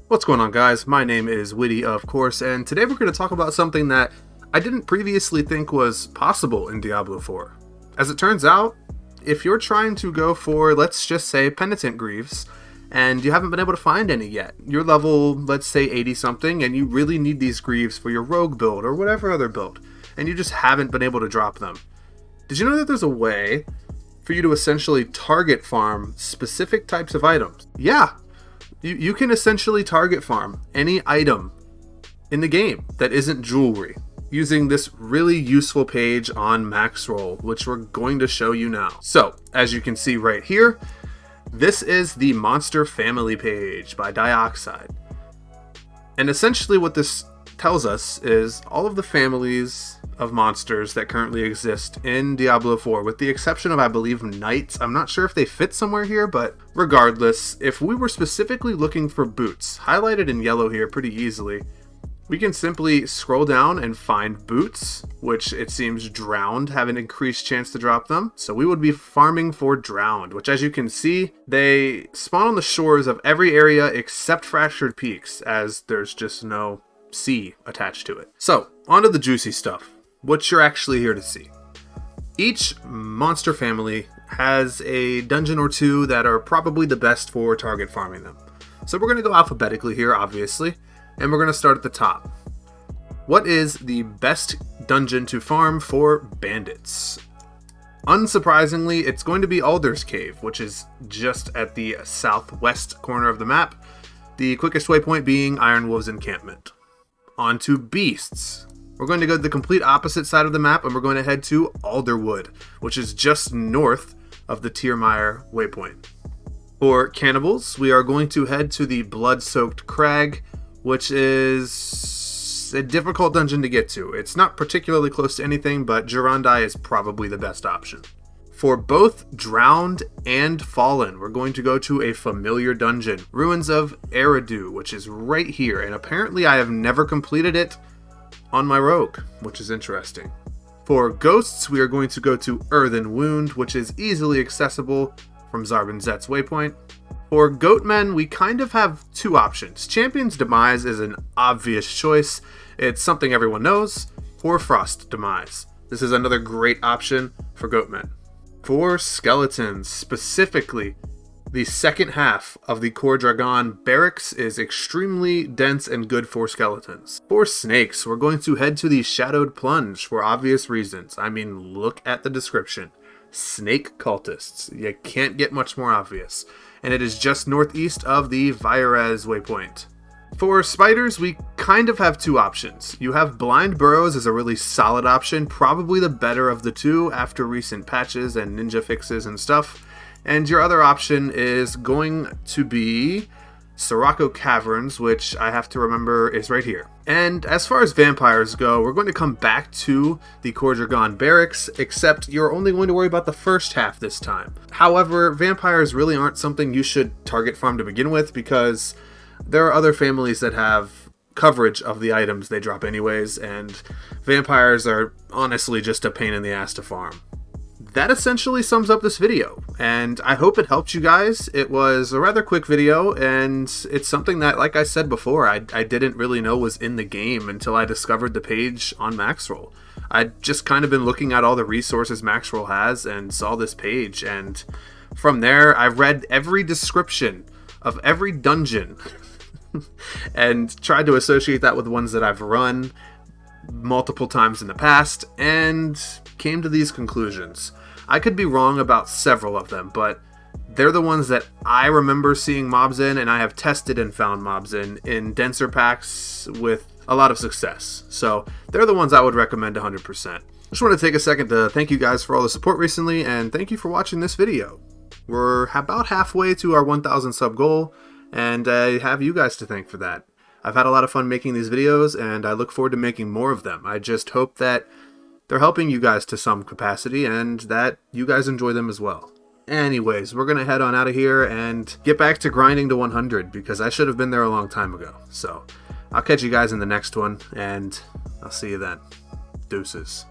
What's going on, guys? My name is Witty, of course, and today we're going to talk about something that I didn't previously think was possible in Diablo 4. As it turns out, if you're trying to go for, let's just say, Penitent Greaves, and you haven't been able to find any yet, you're level, let's say, 80-something, and you really need these Greaves for your rogue build or whatever other build, and you just haven't been able to drop them. Did you know that there's a way for you to essentially target farm specific types of items? Yeah! You can essentially target farm any item in the game that isn't jewelry using this really useful page on Maxroll, which we're going to show you now. So, as you can see right here, this is the Monster Family page by Dioxide. And essentially what this tells us is all of the families of monsters that currently exist in Diablo 4, with the exception of, I believe, knights. I'm not sure if they fit somewhere here, but regardless, if we were specifically looking for boots, highlighted in yellow here pretty easily, we can simply scroll down and find boots, which it seems drowned have an increased chance to drop them. So we would be farming for drowned, which, as you can see, they spawn on the shores of every area except Fractured Peaks, as there's just no sea attached to it. So, onto the juicy stuff. What you're actually here to see. Each monster family has a dungeon or two that are probably the best for target farming them. So we're going to go alphabetically here, obviously, and we're going to start at the top. What is the best dungeon to farm for bandits? Unsurprisingly, it's going to be Alder's Cave, which is just at the southwest corner of the map, the quickest waypoint being Iron Wolf's encampment. On to beasts. We're going to go to the complete opposite side of the map, and we're going to head to Alderwood, which is just north of the Tyrmire waypoint. For cannibals, we are going to head to the Blood-Soaked Crag, which is a difficult dungeon to get to. It's not particularly close to anything, but Gerondai is probably the best option. For both Drowned and Fallen, we're going to go to a familiar dungeon, Ruins of Eridu, which is right here, and apparently I have never completed it on my rogue, which is interesting. For ghosts, we are going to go to Earthen Wound, which is easily accessible from Zarbin Zet's waypoint. For Goatmen, we kind of have two options. Champion's Demise is an obvious choice. It's something everyone knows. Or Frost Demise. This is another great option for Goatmen. For skeletons, specifically, the second half of the Core Dragon barracks is extremely dense and good for skeletons. For snakes, we're going to head to the Shadowed Plunge for obvious reasons. I mean, look at the description. Snake cultists. You can't get much more obvious. And it is just northeast of the Virez waypoint. For spiders, we kind of have two options. You have Blind Burrows as a really solid option, probably the better of the two after recent patches and ninja fixes and stuff. And your other option is going to be Sirocco Caverns, which I have to remember is right here. And as far as vampires go, we're going to come back to the Core Dragon barracks, except you're only going to worry about the first half this time. However, vampires really aren't something you should target farm to begin with, because there are other families that have coverage of the items they drop anyways, and vampires are honestly just a pain in the ass to farm. That essentially sums up this video, and I hope it helped you guys. It was a rather quick video, and it's something that, like I said before, I didn't really know was in the game until I discovered the page on Maxroll. I'd just kind of been looking at all the resources Maxroll has and saw this page, and from there I read every description of every dungeon and tried to associate that with ones that I've run multiple times in the past, and came to these conclusions. I could be wrong about several of them, but they're the ones that I remember seeing mobs in, and I have tested and found mobs in denser packs with a lot of success. So they're the ones I would recommend 100%. Just want to take a second to thank you guys for all the support recently, and thank you for watching this video. We're about halfway to our 1,000 sub goal, and I have you guys to thank for that. I've had a lot of fun making these videos, and I look forward to making more of them. I just hope that they're helping you guys to some capacity, and that you guys enjoy them as well. Anyways, we're going to head on out of here and get back to grinding to 100, because I should have been there a long time ago. So, I'll catch you guys in the next one, and I'll see you then. Deuces.